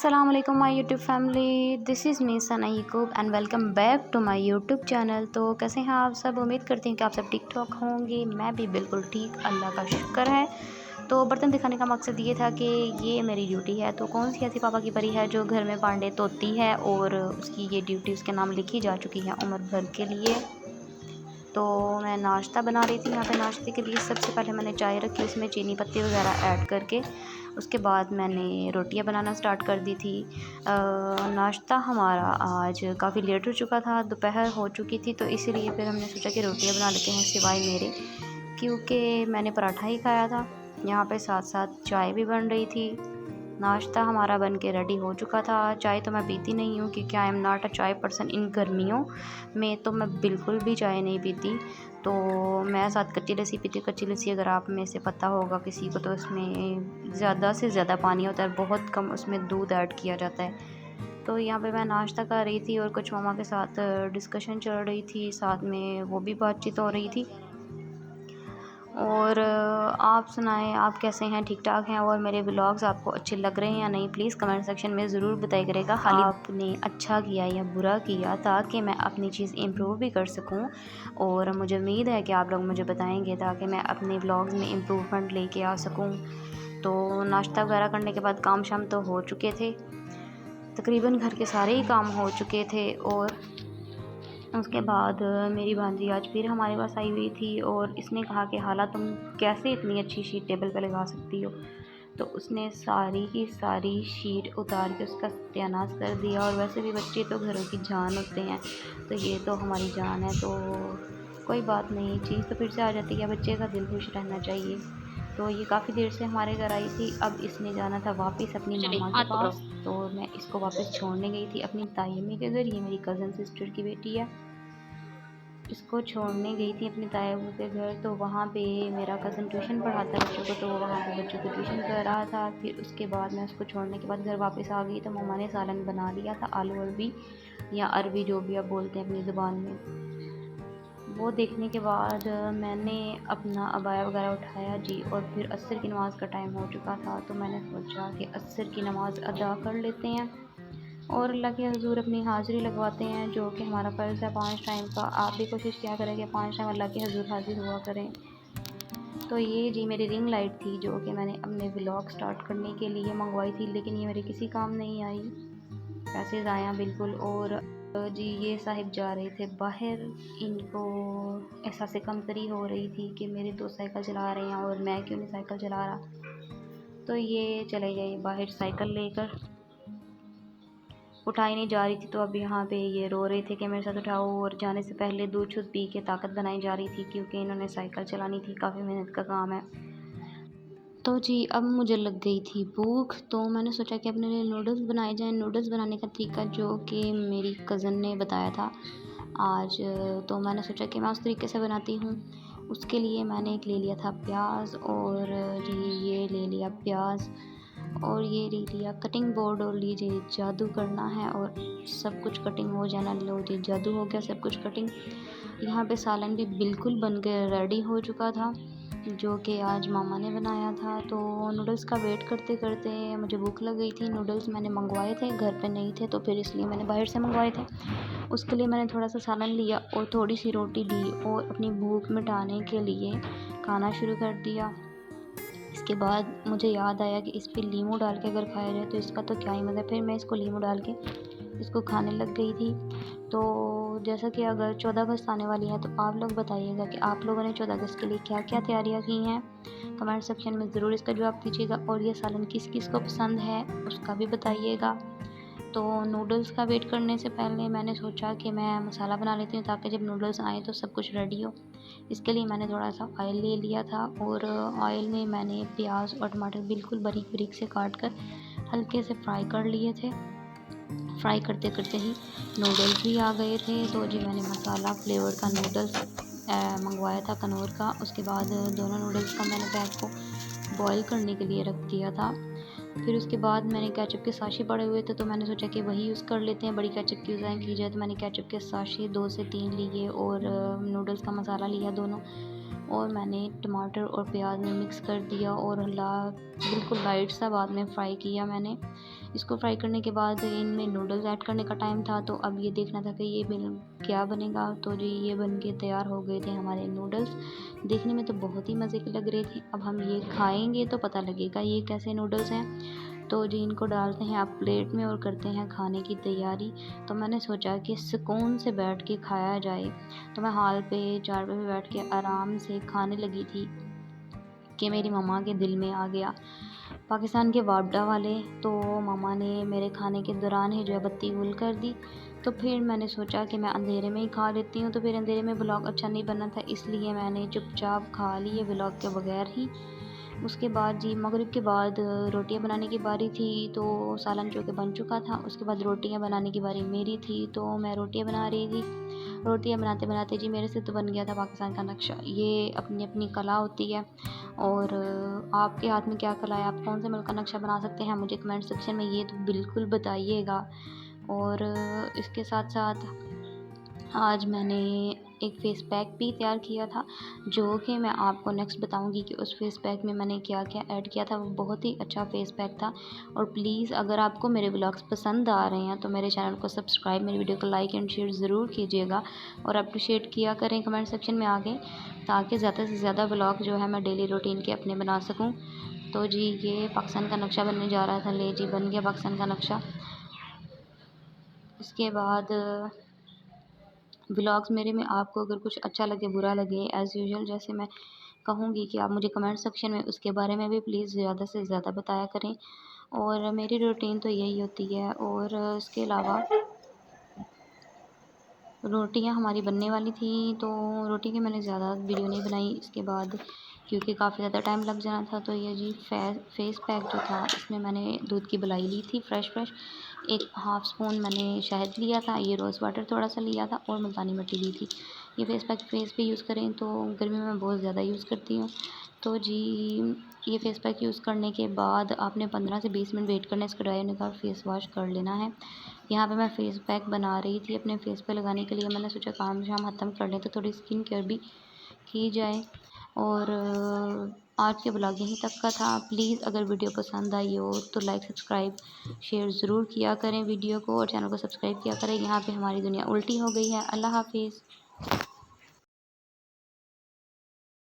अस्सलाम वालेकुम my YouTube family, this is me Sana Yaqoob and welcome back to my YouTube channel. तो कैसे हैं आप सब? उम्मीद करती हूँ कि आप सब ठीक ठाक होंगे। मैं भी बिल्कुल ठीक, अल्लाह का शुक्र है। तो बर्तन दिखाने का मकसद ये था कि ये मेरी ड्यूटी है। तो कौन सी ऐसी पापा की परी है जो घर में पांडे तोती है और उसकी ये ड्यूटी उसके नाम लिखी जा चुकी है उम्र भर के लिए। तो मैं नाश्ता बना रही थी। यहाँ पे नाश्ते के लिए सबसे पहले मैंने चाय रखी, उसमें चीनी पत्ती वगैरह ऐड करके उसके बाद मैंने रोटियां बनाना स्टार्ट कर दी थी। नाश्ता हमारा आज काफ़ी लेट हो चुका था, दोपहर हो चुकी थी, तो इसीलिए फिर हमने सोचा कि रोटियां बना लेते हैं सिवाय मेरे, क्योंकि मैंने पराठा ही खाया था। यहाँ पे साथ साथ चाय भी बन रही थी। नाश्ता हमारा बन के रेडी हो चुका था। चाय तो मैं पीती नहीं हूँ क्योंकि आई एम नॉट अ चाय पर्सन। इन गर्मियों में तो मैं बिल्कुल भी चाय नहीं पीती। तो मैं साथ कच्ची लस्सी पीती हूँ। कच्ची लस्सी अगर आप में से पता होगा किसी को, तो उसमें ज़्यादा से ज़्यादा पानी होता है, बहुत कम उसमें दूध ऐड किया जाता है। तो यहाँ पे मैं नाश्ता कर रही थी और कुछ मामा के साथ डिस्कशन चल रही थी, साथ में वो भी बातचीत हो रही थी। और आप सुनाएं, आप कैसे हैं? ठीक ठाक हैं? और मेरे व्लॉग्स आपको अच्छे लग रहे हैं या नहीं, प्लीज़ कमेंट सेक्शन में ज़रूर बताया करेगा। खाली आपने अच्छा किया या बुरा किया, ताकि मैं अपनी चीज़ इम्प्रूव भी कर सकूं। और मुझे उम्मीद है कि आप लोग मुझे बताएंगे ताकि मैं अपने व्लॉग्स में इम्प्रूवमेंट लेके आ सकूं। तो नाश्ता वगैरह करने के बाद काम शाम तो हो चुके थे, तकरीबन घर के सारे ही काम हो चुके थे। और उसके बाद मेरी भांजी आज फिर हमारे पास आई हुई थी और इसने कहा कि हाला तुम कैसे इतनी अच्छी शीट टेबल पे लगा सकती हो। तो उसने सारी की सारी शीट उतार के उसका सत्यानाश कर दिया। और वैसे भी बच्चे तो घरों की जान होते हैं, तो ये तो हमारी जान है, तो कोई बात नहीं, चीज़ तो फिर से आ जाती है, बच्चे का दिल खुश रहना चाहिए। तो ये काफ़ी देर से हमारे घर आई थी। अब इसने जाना था वापस अपनी मामा के पास, तो मैं इसको वापस छोड़ने गई थी अपनी ताई अम्मी के घर। ये मेरी कज़न सिस्टर की बेटी है। इसको छोड़ने गई थी अपनी ताया के घर। तो वहाँ पे मेरा कज़न ट्यूशन पढ़ाता है बच्चों को, तो वहाँ पे बच्चों को ट्यूशन कर रहा था। फिर उसके बाद मैं उसको छोड़ने के बाद घर वापस आ गई, तो मम्मा ने सालन बना लिया था, आलू अरबी या अरबी जो भी आप बोलते हैं अपनी ज़ुबान में। वो देखने के बाद मैंने अपना अबाया वगैरह उठाया जी, और फिर असर की नमाज़ का टाइम हो चुका था। तो मैंने सोचा कि असर की नमाज़ अदा कर लेते हैं और अल्लाह के हज़ूर अपनी हाज़िरी लगवाते हैं, जो कि हमारा फ़र्ज़ है 5 टाइम का। आप भी कोशिश किया करें कि 5 टाइम अल्लाह के हज़ूर हाज़िर हुआ करें। तो ये जी मेरी रिंग लाइट थी, जो कि मैंने अपने व्लॉग स्टार्ट करने के लिए मंगवाई थी, लेकिन ये मेरे किसी काम नहीं आई, पैसे ज़ाया बिल्कुल। और जी ये साहिब जा रहे थे बाहर। इनको एहसास कमतरी हो रही थी कि मेरे दोस्त साइकिल चला रहे हैं और मैं क्यों नहीं साइकिल चला रहा। तो ये चले गए बाहर साइकिल लेकर, उठाई नहीं जा रही थी। तो अब यहाँ पे ये रो रहे थे कि मेरे साथ उठाओ, और जाने से पहले दूध शूध पी के ताकत बनाई जा रही थी, क्योंकि इन्होंने साइकिल चलानी थी, काफ़ी मेहनत का काम है। तो जी अब मुझे लग गई थी भूख, तो मैंने सोचा कि अपने लिए नूडल्स बनाए जाएं। नूडल्स बनाने का तरीका जो कि मेरी कज़न ने बताया था आज, तो मैंने सोचा कि मैं उस तरीके से बनाती हूँ। उसके लिए मैंने एक ले लिया था प्याज, और जी ये ले लिया प्याज, और ये ले लिया कटिंग बोर्ड, और लीजिए जादू करना है और सब कुछ कटिंग हो जाना। लो जी जादू हो गया, सब कुछ कटिंग। यहाँ पे सालन भी बिल्कुल बन के रेडी हो चुका था, जो कि आज मामा ने बनाया था। तो नूडल्स का वेट करते करते मुझे भूख लग गई थी। नूडल्स मैंने मंगवाए थे, घर पे नहीं थे, तो फिर इसलिए मैंने बाहर से मंगवाए थे। उसके लिए मैंने थोड़ा सा सालन लिया और थोड़ी सी रोटी ली, और अपनी भूख मिटाने के लिए खाना शुरू कर दिया। इसके बाद मुझे याद आया कि इस पर लीमू डाल के अगर खाया जाए तो इसका तो क्या ही मज़ा। फिर मैं इसको लीमू डाल के इसको खाने लग गई थी। तो जैसा कि अगर 14 अगस्त आने वाली है, तो आप लोग बताइएगा कि आप लोगों ने 14 अगस्त के लिए क्या क्या तैयारियां की हैं। कमेंट सेक्शन में ज़रूर इसका जवाब दीजिएगा। और ये सालन किस किस को पसंद है उसका भी बताइएगा। तो नूडल्स का वेट करने से पहले मैंने सोचा कि मैं मसाला बना लेती हूँ, ताकि जब नूडल्स आएँ तो सब कुछ रेडी हो। इसके लिए मैंने थोड़ा सा ऑयल ले लिया था, और ऑयल में मैंने प्याज और टमाटर बिल्कुल बारीक बारीक से काट कर हल्के से फ्राई कर लिए थे। फ्राई करते करते ही नूडल्स भी आ गए थे। तो जी मैंने मसाला फ्लेवर का नूडल्स मंगवाया था कनौर का। उसके बाद दोनों नूडल्स का मैंने पैक को बॉईल करने के लिए रख दिया था। फिर उसके बाद मैंने केचप के साशे पड़े हुए थे, तो मैंने सोचा कि वही यूज़ कर लेते हैं, बड़ी केचप की यूज़ की जाए। तो मैंने केचप के साशे 2 से 3 लिए, और नूडल्स का मसाला लिया दोनों, और मैंने टमाटर और प्याज में मिक्स कर दिया, और बिल्कुल लाइट सा बाद में फ्राई किया मैंने। इसको फ्राई करने के बाद इनमें नूडल्स ऐड करने का टाइम था, तो अब ये देखना था कि ये क्या बनेगा। तो जी ये बन के तैयार हो गए थे हमारे नूडल्स। देखने में तो बहुत ही मज़े के लग रहे थे। अब हम ये खाएंगे तो पता लगेगा ये कैसे नूडल्स हैं। तो जी इनको डालते हैं आप प्लेट में और करते हैं खाने की तैयारी। तो मैंने सोचा कि सुकून से बैठ के खाया जाए, तो मैं हॉल पे चारपाई पे बैठ के आराम से खाने लगी थी कि मेरी मम्मा के दिल में आ गया पाकिस्तान के वापडा वाले। तो मम्मा ने मेरे खाने के दौरान ही जो है बत्ती गुल कर दी। तो फिर मैंने सोचा कि मैं अंधेरे में ही खा लेती हूँ, तो फिर अंधेरे में व्लॉग अच्छा नहीं बना था, इसलिए मैंने चुपचाप खा लिए व्लॉग के बगैर ही। उसके बाद जी मगरिब के बाद रोटियां बनाने की बारी थी, तो सालन चौके बन चुका था। उसके बाद रोटियां बनाने की बारी मेरी थी, तो मैं रोटियां बना रही थी। रोटियां बनाते बनाते जी मेरे से तो बन गया था पाकिस्तान का नक्शा। ये अपनी अपनी कला होती है, और आपके हाथ में क्या कला है, आप कौन से मुल्क का नक्शा बना सकते हैं, मुझे कमेंट सेक्शन में ये तो बिल्कुल बताइएगा। और इसके साथ साथ आज मैंने एक फ़ेस पैक भी तैयार किया था, जो कि मैं आपको नेक्स्ट बताऊंगी कि उस फ़ेस पैक में मैंने क्या क्या ऐड किया था। वो बहुत ही अच्छा फ़ेस पैक था। और प्लीज़ अगर आपको मेरे व्लॉग्स पसंद आ रहे हैं तो मेरे चैनल को सब्सक्राइब, मेरी वीडियो को लाइक एंड शेयर ज़रूर कीजिएगा, और अप्रिशिएट किया करें कमेंट सेक्शन में आके, ताकि ज़्यादा से ज़्यादा व्लॉग जो है मैं डेली रूटीन के अपने बना सकूँ। तो जी ये पाकिस्तान का नक्शा बनने जा रहा था, ले जी बन गया पाकिस्तान का नक्शा। इसके बाद व्लॉग्स मेरे में आपको अगर कुछ अच्छा लगे बुरा लगे, एज़ यूजुअल जैसे मैं कहूँगी कि आप मुझे कमेंट सेक्शन में उसके बारे में भी प्लीज़ ज़्यादा से ज़्यादा बताया करें। और मेरी रूटीन तो यही होती है। और इसके अलावा रोटियां हमारी बनने वाली थी, तो रोटी की मैंने ज़्यादा वीडियो नहीं बनाई इसके बाद, क्योंकि काफ़ी ज़्यादा टाइम लग जाना था। तो ये जी फेस पैक जो था, इसमें मैंने दूध की मलाई ली थी फ्रेश एक हाफ़ स्पून मैंने शहद लिया था, ये रोज़ वाटर थोड़ा सा लिया था, और मुल्तानी मिट्टी ली थी। ये फेस पैक फेस पे यूज़ करें तो गर्मी में बहुत ज़्यादा यूज़ करती हूँ। तो जी ये फेस पैक यूज़ करने के बाद आपने 15 से 20 मिनट वेट करना है, इसका ड्राई होने का फेस वॉश कर लेना है। यहाँ पे मैं फेस पैक बना रही थी अपने फेस पे लगाने के लिए। मैंने सोचा काम शाम ख़त्म कर लें तो थोड़ी स्किन केयर भी की जाए। और आज के ब्लॉग यहीं तक का था। प्लीज़ अगर वीडियो पसंद आई हो तो लाइक सब्सक्राइब शेयर ज़रूर किया करें वीडियो को, और चैनल को सब्सक्राइब किया करें। यहाँ पे हमारी दुनिया उल्टी हो गई है। अल्लाह हाफिज़।